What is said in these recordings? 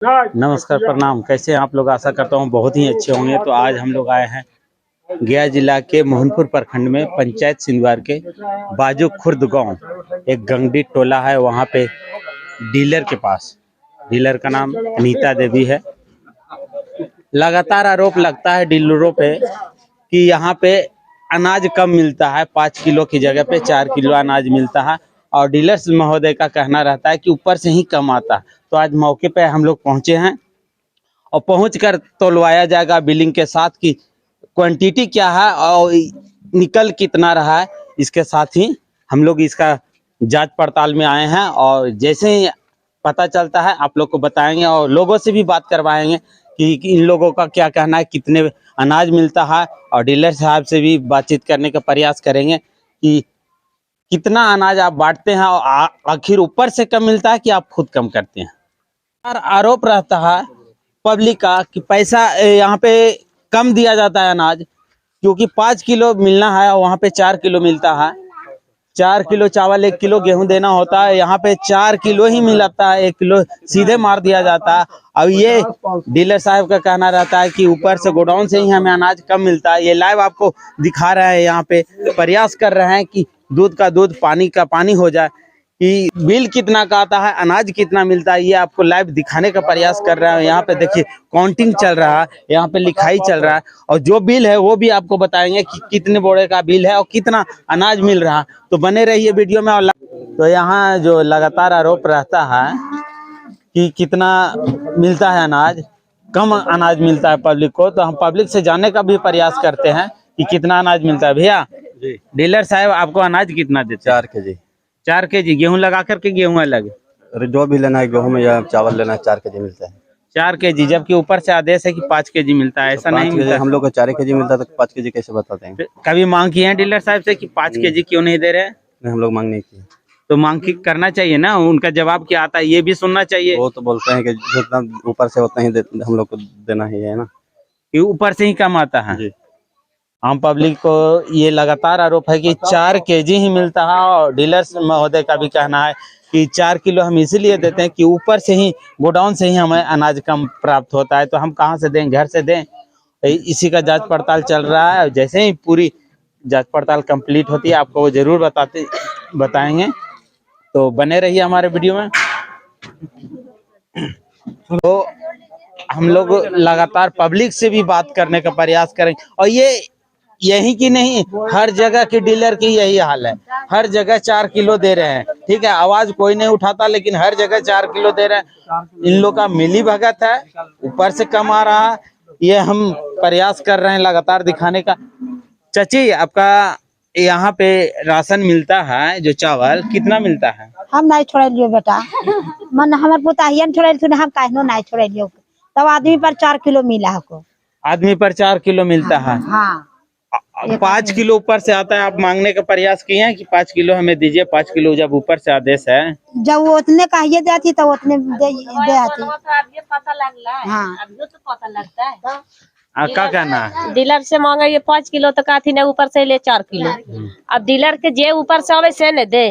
नमस्कार, प्रणाम। कैसे हैं आप लोग? आशा करता हूँ बहुत ही अच्छे होंगे। तो आज हम लोग आए हैं गया जिला के मोहनपुर प्रखंड में पंचायत सिंधवार के बाजू खुर्द गांव, एक गंगडी टोला है। वहां पे डीलर के पास, डीलर का नाम अनीता देवी है। लगातार आरोप लगता है डीलरों पे कि यहाँ पे अनाज कम मिलता है। 5 किलो की जगह पे 4 किलो अनाज मिलता है और डीलर्स महोदय का कहना रहता है कि ऊपर से ही कम आता है। तो आज मौके पे हम लोग पहुंचे हैं और पहुंचकर तोलवाया जाएगा बिलिंग के साथ कि क्वांटिटी क्या है और निकल कितना रहा है। इसके साथ ही हम लोग इसका जांच पड़ताल में आए हैं और जैसे ही पता चलता है आप लोग को बताएंगे और लोगों से भी बात करवाएंगे कि इन लोगों का क्या कहना है, कितने अनाज मिलता है। और डीलर साहब से भी बातचीत करने का प्रयास करेंगे कि कितना अनाज आप बांटते हैं और आखिर ऊपर से कम मिलता है कि आप खुद कम करते हैं। और आरोप रहता है पब्लिक का कि पैसा यहाँ पे कम दिया जाता है अनाज, क्योंकि 5 किलो मिलना है और वहाँ पे 4 किलो मिलता है। 4 किलो चावल 1 किलो गेहूं देना होता है, यहाँ पे 4 किलो ही मिलता है। 1 किलो सीधे मार दिया जाता है। अब ये डीलर साहब का कहना रहता है कि ऊपर से गोडाउन से ही हमें अनाज कम मिलता है। ये लाइव आपको दिखा रहे हैं, यहाँ पे प्रयास कर रहे हैं कि दूध का दूध पानी का पानी हो जाए, कि बिल कितना का आता है, अनाज कितना मिलता है, ये आपको लाइव दिखाने का प्रयास कर रहा है। यहाँ पे देखिए काउंटिंग चल रहा है, यहाँ पे लिखाई चल रहा है और जो बिल है वो भी आपको बताएंगे कि कितने बोरे का बिल है और कितना अनाज मिल रहा है। तो बने रहिए वीडियो में। तो यहाँ जो लगातार आरोप रहता है कि कितना मिलता है अनाज, कम अनाज मिलता है पब्लिक को, तो हम पब्लिक से जानने का भी प्रयास करते हैं कि कितना अनाज मिलता है। भैया जी, डीलर साहब आपको अनाज कितना देते हैं? 4 kg। 4 kg गेहूं लगा करके? गेहूं अलग? जो भी लेना है, गेहूं में या चावल लेना है, 4 kg मिलता है। 4 kg, जबकि ऊपर से आदेश है कि 5 kg मिलता है। ऐसा नहीं मिलता? हम लोग को 4 kg मिलता है तो 5 kg कैसे बताते हैं? कभी मांग की है डीलर साहब से कि 5 kg क्यों नहीं दे रहे हैं? नहीं, हम लोग मांग नहीं किए। तो मांग की करना चाहिए ना, उनका जवाब क्या आता है ये भी सुनना चाहिए। वो तो बोलते हैं कि जितना ऊपर से उतना ही हम लोग को देना ही है ना, कि ऊपर से ही कम आता है जी। आम पब्लिक को ये लगातार आरोप है कि 4 kg ही मिलता है और डीलर्स महोदय का भी कहना है कि 4 किलो हम इसीलिए देते हैं कि ऊपर से ही गोडाउन से ही हमें अनाज कम प्राप्त होता है। तो हम कहाँ से दें? घर से दें? इसी का जांच पड़ताल चल रहा है। जैसे ही पूरी जांच पड़ताल कंप्लीट होती है आपको वो जरूर बताएंगे। तो बने रहिए हमारे वीडियो में। तो हम लोग लगातार पब्लिक से भी बात करने का प्रयास करेंगे और यही की नहीं, हर जगह के डीलर की यही हाल है। हर जगह 4 किलो दे रहे हैं, ठीक है, आवाज कोई नहीं उठाता, लेकिन हर जगह 4 किलो दे रहे हैं। इन लोग का मिली भगत है, ऊपर से कम आ रहा है। ये हम प्रयास कर रहे हैं लगातार दिखाने का। चाची, आपका यहाँ पे राशन मिलता है जो चावल, कितना मिलता है? हम नहीं छोड़े लियो बेटा, मन हमारे पुताहिया छोड़े हम काहे नहीं छोड़े लियो। तब आदमी पर 4 किलो मिला हमको। आदमी पर 4 किलो मिलता है? हाँ, 5 किलो ऊपर से आता है। आप मांगने का प्रयास किए हैं कि 5 किलो हमें दीजिए? 5 किलो जब ऊपर से आदेश है, जब वो उतने कहिए देती तो उतने दे आती। पता लगला है। हाँ, अभी तो पता लगता है। क्या कहना है? डीलर से मांगा ये 5 किलो तो काथी ने ऊपर से ले 4 किलो। अब डीलर के जे ऊपर से आवे से ने दे।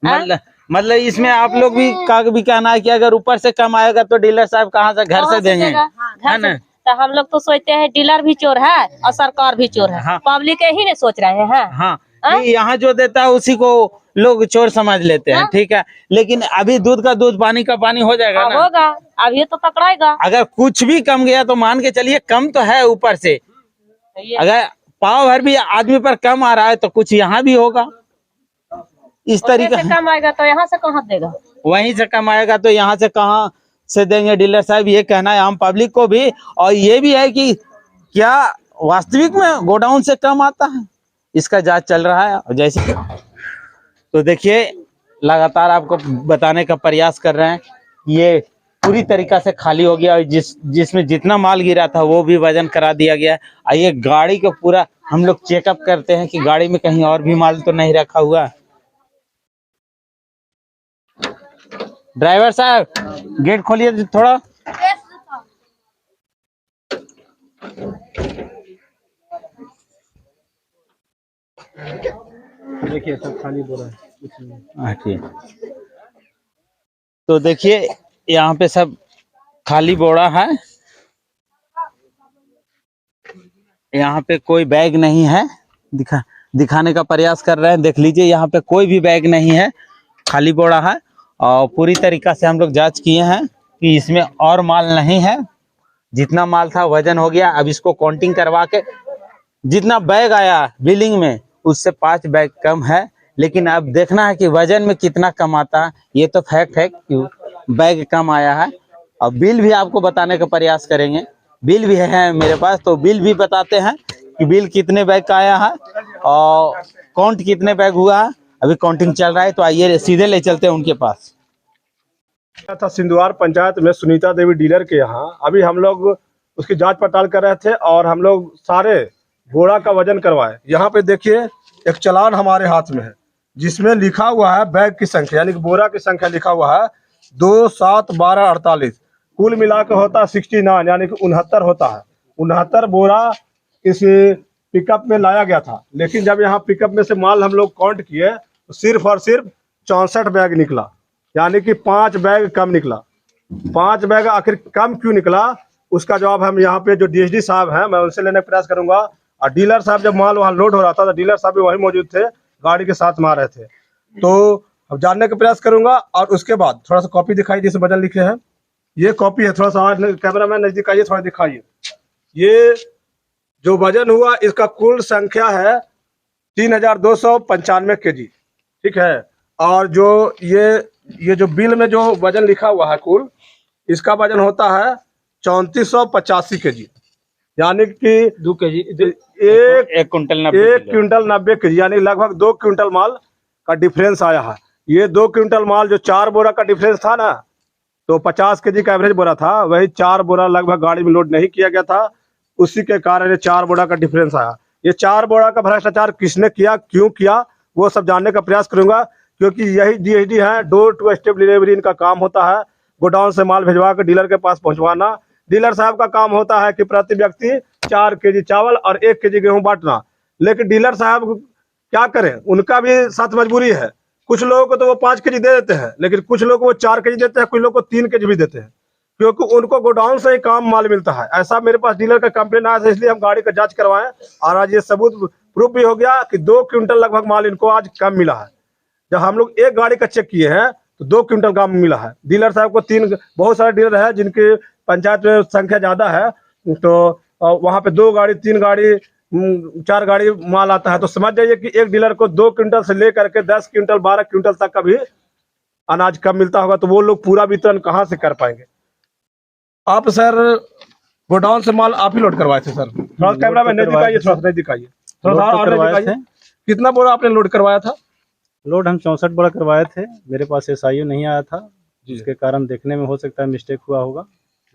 मतलब इसमें आप लोग भी का भी कहना है कि अगर ऊपर से कम आएगा तो डीलर साहब कहाँ से? घर से देंगे, है ना? तो हम लोग तो सोचते हैं डीलर भी चोर है और सरकार भी चोर है। हाँ। पब्लिक ही नहीं सोच रहे हैं। हाँ, यहाँ जो देता है उसी को लोग चोर समझ लेते हैं, ठीक है। लेकिन अभी दूध का दूध पानी का पानी हो जाएगा ना? होगा, अभी तो पकड़ाएगा। अगर कुछ भी कम गया तो मान के चलिए कम तो है ऊपर से। अगर पाव भर भी आदमी पर कम आ रहा है तो कुछ यहाँ भी होगा। इस तरीके से कम आएगा तो यहाँ से कहाँ देगा? वहीं से कम आएगा तो यहाँ से कहाँ से देंगे डीलर साहब? ये कहना है आम पब्लिक को भी। और ये भी है कि क्या वास्तविक में गोडाउन से कम आता है? इसका जांच चल रहा है। और जैसे तो देखिए लगातार आपको बताने का प्रयास कर रहे हैं, ये पूरी तरीका से खाली हो गया और जिसमें जितना माल गिरा था वो भी वजन करा दिया गया। आइए गाड़ी को पूरा हम लोग चेकअप करते हैं कि गाड़ी में कहीं और भी माल तो नहीं रखा हुआ। ड्राइवर साहब, गेट खोलिए थोड़ा। देखिए सब खाली बोरा है, कुछ नहीं। ठीक। तो देखिए यहाँ पे सब खाली बोरा है, यहाँ पे कोई बैग नहीं है। दिखाने का प्रयास कर रहे हैं, देख लीजिए यहाँ पे कोई भी बैग नहीं है, खाली बोरा है। और पूरी तरीका से हम लोग जांच किए हैं कि इसमें और माल नहीं है, जितना माल था वजन हो गया। अब इसको काउंटिंग करवा के जितना बैग आया बिलिंग में उससे 5 बैग कम है, लेकिन अब देखना है कि वजन में कितना कम आता है। ये तो फैक्ट है कि बैग कम आया है। और बिल भी आपको बताने का प्रयास करेंगे, बिल भी है मेरे पास, तो बिल भी बताते हैं कि बिल कितने बैग का आया है और काउंट कितने बैग हुआ है। अभी काउंटिंग चल रहा है, तो आइए सीधे ले चलते हैं उनके पास। था सिंधुवार पंचायत में सुनीता देवी डीलर के यहाँ। अभी हम लोग उसकी जांच पड़ताल कर रहे थे और हम लोग सारे बोरा का वजन करवाए। यहाँ पे देखिए एक चालान हमारे हाथ में है जिसमें लिखा हुआ है बैग की संख्या, यानी कि बोरा की संख्या लिखा हुआ है 2, 7, 12, 48। कुल मिलाकर होता है 69, यानी कि 69 होता है। 69 बोरा इस पिकअप में लाया गया था, लेकिन जब यहाँ पिकअप में से माल हम लोग काउंट किए तो सिर्फ और सिर्फ 64 बैग निकला, यानी कि 5 बैग कम निकला। 5 बैग आखिर कम क्यों निकला, उसका जवाब हम यहाँ पे जो डीएसडी साहब हैं मैं उनसे लेने का प्रयास करूंगा। और डीलर साहब जब माल वहाँ लोड हो रहा था तो डीलर साहब भी वहीं मौजूद थे, गाड़ी के साथ में आ रहे थे, तो अब जानने का प्रयास करूंगा। और उसके बाद थोड़ा सा कॉपी दिखाई जिसमें वजन लिखे हैं, ये कॉपी है। थोड़ा सा कैमरा मैन नजदीक आइए, थोड़ा दिखाइए। ये जो वजन हुआ इसका कुल संख्या है 3295 kg, ठीक है। और जो ये जो बिल में जो वजन लिखा हुआ है कुल, इसका वजन होता है 3485 kg, यानी कि 2 kg, एक क्विंटल 90 kg, यानी लगभग 2 क्विंटल माल का डिफरेंस आया है। ये 2 क्विंटल माल जो 4 बोरा का डिफरेंस था ना, तो 50 kg का एवरेज बोरा था, वही 4 बोरा लगभग गाड़ी में लोड नहीं किया गया था, उसी के कारण ये 4 बोरा का डिफरेंस आया। ये 4 बोरा का भ्रष्टाचार किसने किया, क्यों किया, वो सब जानने का प्रयास करूंगा, क्योंकि यही डीएसडी है, डोर टू स्टेप डिलीवरी इनका काम होता है। गोडाउन से माल भिजवा कर डीलर के पास पहुंचवाना। डीलर साहब का काम होता है कि प्रति व्यक्ति 4 kg चावल और 1 kg गेहूं बांटना। लेकिन डीलर साहब क्या करें, उनका भी साथ मजबूरी है। कुछ लोगों को तो वो 5 kg दे देते हैं, लेकिन कुछ लोग को वो 4 kg देते हैं, कुछ लोग को 3 kg भी देते हैं, क्योंकि उनको गोडाउन से ही काम माल मिलता है। ऐसा मेरे पास डीलर का कंप्लेन आया था, इसलिए हम गाड़ी का जांच करवाएं और आज ये सबूत प्रूफ भी हो गया कि 2 क्विंटल लगभग माल इनको आज कम मिला है। जब हम लोग एक गाड़ी का चेक किए हैं तो 2 क्विंटल कम मिला है। डीलर साहब को 3, बहुत सारे डीलर है जिनकी पंचायत में संख्या ज्यादा है, तो वहां पे 2 गाड़ी 3 गाड़ी 4 गाड़ी माल आता है, तो समझ जाइए कि एक डीलर को 2 क्विंटल से लेकर के 10 क्विंटल 12 क्विंटल तक का भी अनाज कम मिलता होगा, तो वो लोग पूरा वितरण कहाँ से कर पाएंगे। आप सर गोडाउन से माल आप ही लोड करवाए थे सर? थोड़ा कैमरा में नजदीक आइए, थोड़ा नजदीक आइए, थोड़ा। कितना बोरा आपने लोड करवाया था? लोड हम 64 बोरा करवाए थे। मेरे पास एसआईओ नहीं आया था, जिसके कारण देखने में हो सकता है मिस्टेक हुआ होगा।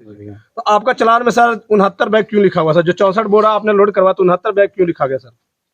तो आपका चलान में सर 69 बैग क्यों लिखा हुआ सर? जो 64 बोरा आपने लोड करवाया तो 69 बैग क्यों लिखा गया सर?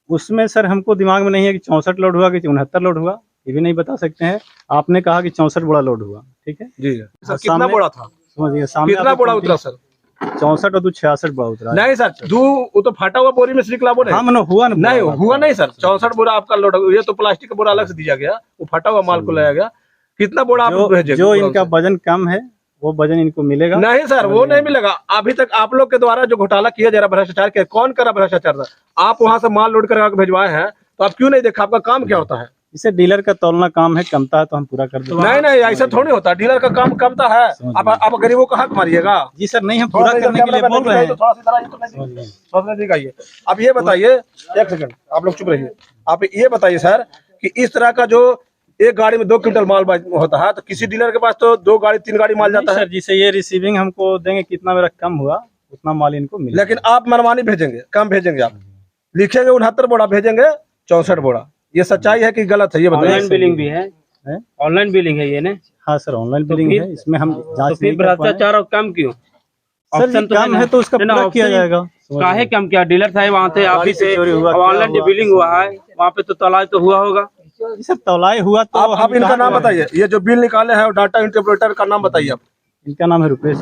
उसमें सर हमको दिमाग में नहीं है कि 64 लोड हुआ कि 69 लोड हुआ, ये भी नहीं बता सकते हैं। आपने कहा कि 64 बोरा लोड हुआ, ठीक है जी सर। कितना बोरा था समझिए, सामने कितना बोरा उतरा सर? 64 और 66 बोरा उतरा। नहीं सर, वो तो फटा हुआ बोरी में से निकला बोरा। हाँ मतलब हुआ नहीं सर, 64 बोरा आपका लोड, ये तो प्लास्टिक का बोरा अलग से दिया गया, वो फटा हुआ माल को लाया गया। कितना बोरा आप भेजेंगे? जो इनका वजन कम है वो वजन इनको मिलेगा। नहीं सर, वो नहीं मिलेगा। अभी तक आप लोग के द्वारा जो घोटाला किया जा रहा, भ्रष्टाचार किया, कौन कर रहा भ्रष्टाचार था? आप वहां से माल लोड करके भिजवाए हैं, तो आप क्यों नहीं देखा? आपका काम क्या होता है? इसे डीलर का तौलना काम है, कमता है तो हम पूरा कर देते हैं। नहीं ऐसा थोड़ी होता, डीलर का काम कमता है। आप गरीबों का हक मारिएगा? जी सर, नहीं, हम पूरा करने के लिए बोल रहे हैं। अब ये बताइए, एक सेकंड आप लोग चुप रहिए। आप ये बताइए सर कि इस तरह का जो एक गाड़ी में 2 क्विंटल माल होता है, तो किसी डीलर के पास तो 2 गाड़ी 3 गाड़ी माल जाता है सर। जिसे ये रिसीविंग हमको देंगे, कितना मेरा कम हुआ उतना माल इनको मिलेगा। लेकिन आप मनमानी भेजेंगे, कम भेजेंगे। आप लिखेंगे 69 बोरा, भेजेंगे 64 बोरा। ये सच्चाई है कि गलत है? ये बताइए। ऑनलाइन बिलिंग भी है, ऑनलाइन बिलिंग है ये ना? हाँ सर, ऑनलाइन बिलिंग है, इसमें हम जांच नहीं कर पाए। भ्रष्टाचार और कम क्यों? ऑप्शन तो कम है तो उसका पूरा किया जाएगा। काहे कम किया? डीलर साहब वहाँ थे, ऑफिस से ऑनलाइन बिलिंग हुआ है, वहाँ पे तो तौलाई तो हुआ होगा सर। तौलाई हुआ तो आप इनका नाम बताइए, ये जो बिल निकाले हैं डाटा इंटरप्रेटर का नाम बताइए आप। इनका नाम है रुपेश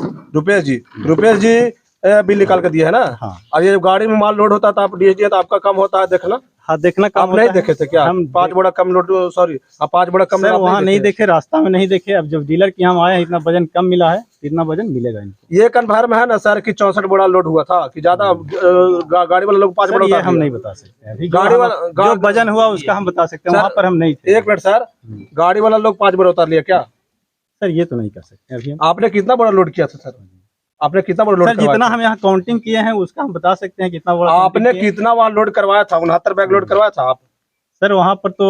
जी। रुपेश जी, बिल निकाल कर दिया है ना। हाँ। अब ये गाड़ी में माल लोड होता था, आप DSD तो आपका कम होता है देखना। हाँ, देखना कम आप होता नहीं है। देखे थे क्या? हम 5 बोरा कम लोड, सॉरी, आप 5 बोरा कम सर लोड वहाँ नहीं देखे, रास्ता में नहीं देखे। अब जब डीलर के यहाँ आए हैं, इतना वजन कम मिला है, इतना वजन मिलेगा इनको। ये कन्फर्म है ना सर कि 64 बोरा लोड हुआ था कि ज्यादा? गाड़ी वाले लोग 5 सर, बोरा ये उतार हम दिए। नहीं बता सकते। अभी गाड़ी वाला जो वजन हुआ उसका हम बता सकते हैं, वहाँ पर हम नहीं थे। एक मिनट सर, गाड़ी वाला लोग 5 बोरा उतार लिया क्या? सर ये तो नहीं कर सकते अभी हम। आपने कितना बड़ा लोड किया था सर? आपने कितना बड़ा लोड सर जितना हम यहाँ काउंटिंग किए हैं उसका हम बता सकते हैं कितना बड़ा आपने counting किए हैं। कितना वहाँ लोड करवाया था? 69 बैग लोड करवाया था आप? सर वहाँ पर तो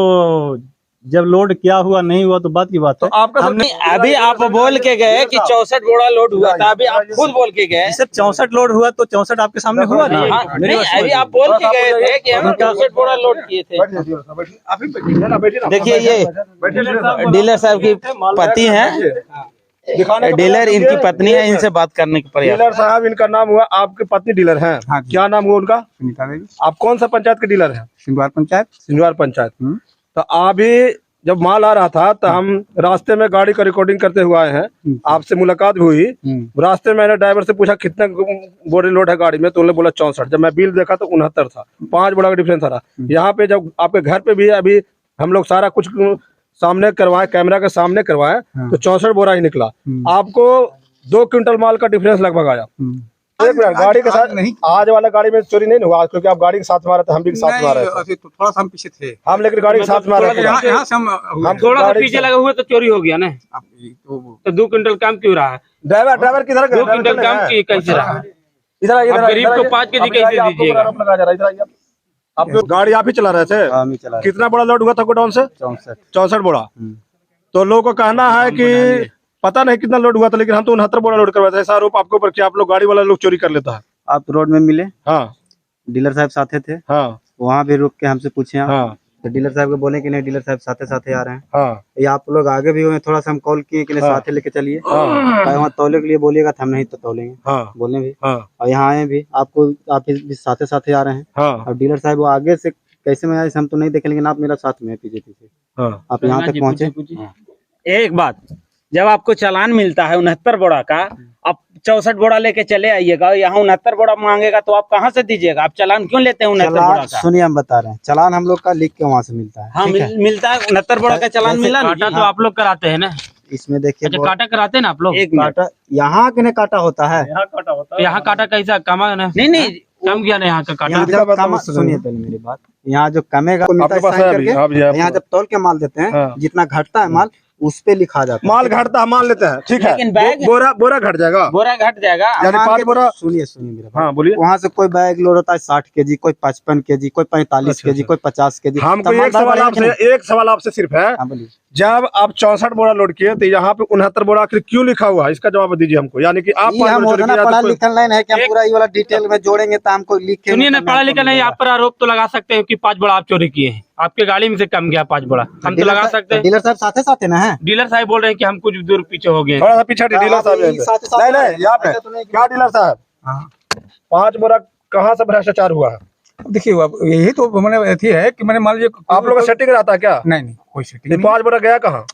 जब लोड क्या हुआ नहीं हुआ तो बात की बात तो है। आपका हमने अभी आप बोल के गए कि 64 बोरा लोड हुआ था, अभी आप खुद बोल के गए। सर 64 लोड हुआ तो 64 आपके सामने हुआ ना। हाँ, नहीं, अभी आप बोल के गए थे कि हम 64 बोरा लोड किए थे। देखिए ये डीलर साहब की पति हैं, डीलर इनकी पत्नी है, इनसे बात करने के प्रयास। डीलर साहब, इनका नाम हुआ, आपके पत्नी डीलर हैं? हाँ, क्या नाम हुआ उनका? सुनीता देवी, आप कौन सा पंचायत के डीलर हैं? सिंधवार पंचायत। सिंधवार पंचायत। तो अभी जब माल आ रहा था तो हम रास्ते में गाड़ी का रिकॉर्डिंग करते हुए आए हैं, आपसे मुलाकात भी हुई। रास्ते में मैंने ड्राइवर से पूछा कितने बोरे लोड है गाड़ी में, तो उन्होंने बोला 64। जब मैं बिल देखा तो 69 था, 5 बोरा का डिफरेंस आ रहा। यहाँ पे जब आपके घर पे भी अभी हम लोग सारा कुछ सामने करवाए, कैमरा के सामने करवाए, तो 64 बोरा ही निकला। आपको 2 क्विंटल माल का डिफरेंस लगभग आया। एक मिनट, गाड़ी के साथ नहीं, आज वाला गाड़ी में चोरी नहीं हुआ क्योंकि आप गाड़ी के साथ में आ रहे थे, हम भी साथ में आ रहे थे। तो थोड़ा सा हम पीछे थे, हम लेकिन गाड़ी के साथ में आ रहे थे। यहाँ से हम थोड़ा सा पीछे लगे हुए तो चोरी हो गया ना। तो 2 क्विंटल काम क्यों रहा है? ड्राइवर किधर? 2 क्विंटल काम कैसे रहा? इधर आइए, अब गरीब को 5 केजी कैसे दीजिएगा? आप गाड़ी आप ही चला रहे थे? कितना बड़ा लोड हुआ था गोडाउन से? 64 बोरा। तो लोगों को कहना है कि पता नहीं कितना लोड हुआ था, लेकिन हम तो 69 बोरा लोड करवाए थे। ऐसा आरोप आपके ऊपर कि आप लोग गाड़ी वाला लोग चोरी कर लेता है। आप रोड में मिले, हाँ डीलर साहब साथे थे, हाँ वहाँ भी रुक के हमसे पूछे आप। हाँ तो डीलर साहब को बोले कि नहीं, डीलर साहब साथे साथे आ रहे हैं। हाँ ये आप लोग आगे भी हुए, थोड़ा सा हम कॉल किए कि नहीं साथे लेके चलिए, वहाँ तौले के लिए बोलिएगा तो हम नहीं तो तौलेंगे, हाँ बोलने भी। हाँ और यहाँ आए भी, आपको आप भी साथे साथे आ रहे हैं। हाँ और डीलर साहब वो आगे से कैसे में आए हम तो नहीं देखे, लेकिन आप मेरा साथ में पीछे पीछे हाँ। आप यहाँ तक पहुँचे। एक बात, जब आपको चालान मिलता है 69 बोरा का, आप 64 बोरा लेके चले आइएगा, यहाँ 69 बोरा मांगेगा तो आप कहाँ से दीजिएगा? आप चालान क्यों लेते हैं 69 बोरा का? सुनिए हम बता रहे हैं, चालान हम लोग का लिख के वहाँ से मिलता है। हाँ, मिलता है 69 बोरा का चालान मिला ना। काटा तो आप लोग कराते हैं ना? इसमें देखिए अच्छा, काटा कराते हैं ना आप लोग? एक मिनट, काटा यहाँ के नहीं काटा होता है, यहाँ काटा होता है। यहाँ काटा कैसा कमा ना? नहीं कम किया ना यहाँ का काटा? यहाँ जब कम, सुनिए पहले मेरी बात, यहाँ जो कमेगा को मिलता है आपके पास साइन है अभी? करके, आप ये- यहाँ जब तौल के माल देते हैं, हाँ। जितना घटता है माल उस पे लिखा जाता है। माल घटता, मान लेते हैं, ठीक है, लेकिन बैग- बोरा घट जाएगा, बोरा घट जाएगा। यानी 5 बोरा। सुनिए मेरा बात। हाँ बोलिए। वहाँ से कोई बैग लोड होता है 60 केजी, कोई 55 केजी, कोई 45 केजी, कोई 50 केजी। हमको एक सवाल आपसे सिर्फ है, हाँ बोलिए। जब आप 64 बोरा लोड किए तो यहाँ पे 69 बोरा आखिर क्यों लिखा हुआ है? इसका जवाब दीजिए हमको। यानी कि आप ये हम उतना पढ़ा लिखा नहीं है कि हम पूरा ये वाला डिटेल में जोड़ेंगे तो हमको लिख के। सुनिए ना, पढ़ा लिखा नहीं, आप पर आरोप तो लगा सकते हैं कि 5 बोरा आप चोरी किए हैं, आपके गाड़ी में से कम गया 5 बोरा, हम तो लगा सकते हैं। डीलर साहब साथे साथे ना है। डीलर साहब बोल रहे हैं कि हम कुछ दूर पीछे हो गए। थोड़ा सा पीछे डीलर साहब, नहीं यहाँ पे क्या डीलर साहब, 5 बोरा कहाँ से भ्रष्टाचार हुआ है? देखिए यही तो मैंने अथी है कि मैंने मान लीजिए आप लोग का सेटिंग रहता है क्या? नहीं कोई सेटिंग नहीं। 5 बोरा गया कहाँ?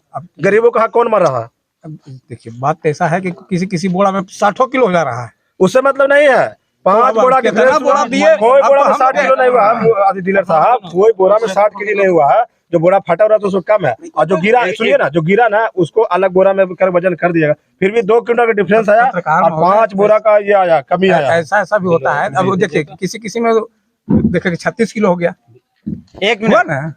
गरीबों का कौन मर रहा है? अब देखिए बात ऐसा है कि किसी बोरा में 60 किलो जा रहा है। उससे मतलब नहीं है, 5 बोरा के कितना बोरा दिए? कोई बोरा में अब 60 किलो नहीं हुआ है डीलर साहब, कोई बोरा में 60 केजी नहीं हुआ है। जो बोरा फटा हुआ तो उसको कम है, और जो गिरा, सुनिए ना, जो गिरा ना उसको अलग बोरा में कर वजन कर दिएगा, फिर भी 2 क्विंटल का डिफरेंस आया और 5 बोरा का ये आया, कमी आया। ऐसा भी होता है। अब देखिए किसी में देखिए 36 किलो हो गया, एक हुआ मिनट, ना,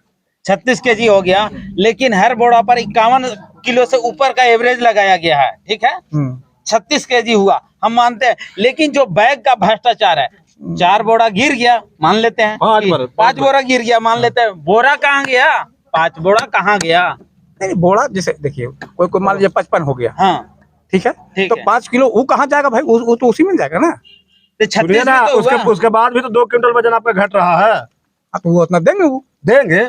36 केजी हो गया, लेकिन हर बोरा पर 51 किलो से ऊपर का एवरेज लगाया गया है, ठीक है? 36 केजी हुआ, हम मानते हैं, लेकिन जो बैग का भ्रष्टाचार है, 4 बोरा गिर गया मान लेते हैं, 5 बोरा गिर गया मान लेते हैं, बोरा कहाँ गया? 5 बोरा कहाँ गया? नहीं बोरा जैसे देखिए कोई मान लीजिए 55 हो गया, हाँ ठीक है, ठीक तो है। 5 किलो वो कहाँ जाएगा भाई? वो तो उसी में जाएगा ना। तो 36 ना, में तो हुआ। उसके बाद भी तो 2 क्विंटल वजन आपका घट रहा है। तो वो उतना देंगे, वो देंगे,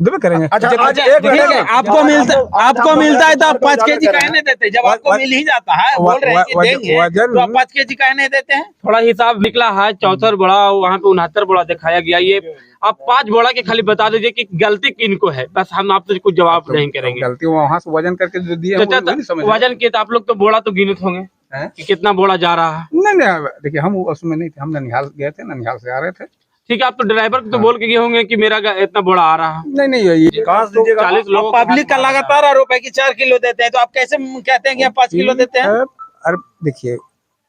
देवे करेंगे। अच्छा, आज अच्छा, एक ठीक है, आपको मिलता है तो आप 5 केजी का काहे नहीं देते? जब आपको मिल ही जाता है, बोल रहे हैं कि देंगे, तो आप 5 केजी काहे नहीं देते हैं? थोड़ा हिसाब निकला है, 64 बोरा, वहाँ पे 69 बोरा दिखाया गया। ये आप 5 बोरा के खाली बता दीजिए कि गलती किनको है, बस हम आपसे कुछ जवाब नहीं करेंगे। गलती वहाँ से वजन करके जो दिए हैं, वो नहीं समझ रहे। वजन किए तो आप लोग तो बोरा तो गिनत होंगे, कि कितना बोरा जा रहा है? नहीं नहीं, देखिए हम उसमें नहीं थे, हम ननिहाल गए थे, ननिहाल से आ रहे थे। ठीक है, आप तो ड्राइवर को तो बोल के गए होंगे कि मेरा इतना बोरा आ रहा है। नहीं नहीं, ये कहाँ से दीजिएगा? 40 लोग पब्लिक का लगातार आरोप है कि 4 किलो देते हैं, तो आप कैसे कहते हैं कि आप 5 किलो देते हैं? अरे देखिए,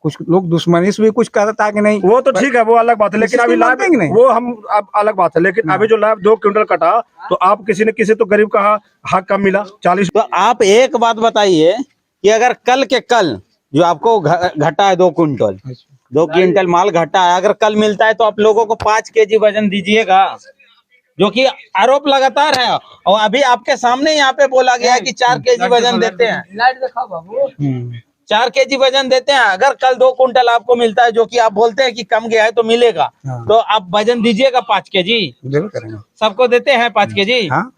कुछ लोग दुश्मनी से भी कुछ कहता है कि नहीं, वो तो ठीक है, वो अलग बात है, लेकिन अभी लाभ मानते हैं कि नहीं? वो हम अब अलग बात है, लेकिन अभी जो लाभ 2 क्विंटल कटा, तो आप किसी ने किसी तो गरीब का हक कम मिला 40। तो आप एक बात बताइए कि अगर कल के कल जो आपको घटा है 2 क्विंटल, 2 क्विंटल माल घटा है, अगर कल मिलता है तो आप लोगों को 5 केजी वजन दीजिएगा, जो कि आरोप लगातार है। और अभी आपके सामने यहाँ पे बोला गया है कि 4 केजी वजन देते हैं, 4 केजी वजन देते हैं। अगर कल 2 क्विंटल आपको मिलता है, जो कि आप बोलते हैं कि कम गया है तो मिलेगा, तो आप वजन दीजिएगा 5 केजी, जरूर करेंगे। सबको देते हैं 5 केजी। हाँ,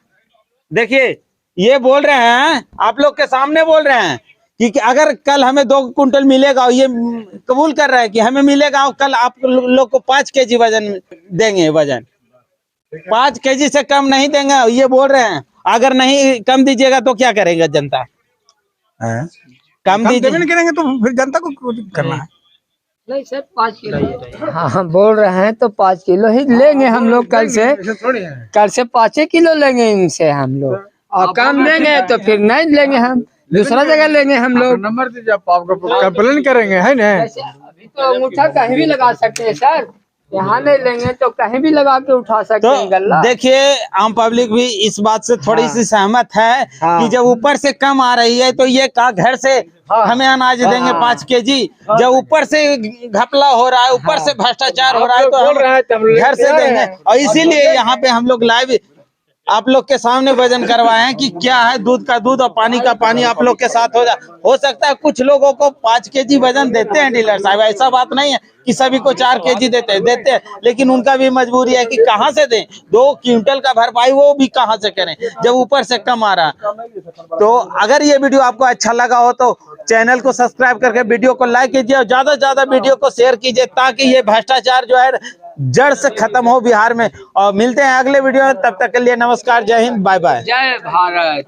देखिए ये बोल रहे हैं, आप लोग के सामने बोल रहे हैं कि अगर कल हमें 2 क्विंटल मिलेगा, और ये कबूल कर रहे हैं कि हमें मिलेगा, और कल आप लोग को 5 केजी वजन देंगे, वजन 5 केजी से कम नहीं देंगे, ये बोल रहे हैं। अगर नहीं कम दीजिएगा तो क्या करेगा जनता? कम हम देवे दीजिए। नहीं करेंगे तो फिर जनता को कुछ करना है। हाँ बोल रहे हैं तो 5 किलो ही लेंगे हम लोग कल से 5 किलो लेंगे इनसे हम लोग, और कम देंगे तो फिर नहीं लेंगे, हम दूसरा जगह लेंगे हम लोग। नंबर दीजिए, आपको कंप्लेन करेंगे, है ना? अभी तो अंगूठा कहीं भी लगा सकते हैं सर, यहाँ नहीं लेंगे तो कहीं भी लगा के उठा सकते हैं गल्ला। तो देखिए आम पब्लिक भी इस बात से थोड़ी सी सहमत है कि जब ऊपर से कम आ रही है तो ये का घर से हमें अनाज देंगे 5 केजी, जब ऊपर से घपला हो रहा है, ऊपर से भ्रष्टाचार हो रहा है, तो हम घर से देंगे। और इसीलिए यहाँ पे हम लोग लाइव आप लोग के सामने वजन करवाए हैं कि क्या है, दूध का दूध और पानी का पानी आप लोग के साथ हो सकता है कुछ लोगों को 5 केजी वजन देते हैं डीलर साहब, ऐसा बात नहीं है कि सभी को 4 केजी देते हैं, लेकिन उनका भी मजबूरी है कि कहाँ से दें, 2 क्विंटल का भरपाई वो भी कहाँ से करें जब ऊपर से कम आ रहा है। तो अगर ये वीडियो आपको अच्छा लगा हो तो चैनल को सब्सक्राइब करके वीडियो को लाइक कीजिए, और ज्यादा से ज्यादा वीडियो को शेयर कीजिए, ताकि ये भ्रष्टाचार जो है जड़ से खत्म हो बिहार में। और मिलते हैं अगले वीडियो में, तब तक के लिए नमस्कार, जय हिंद, बाय बाय। जय भारत।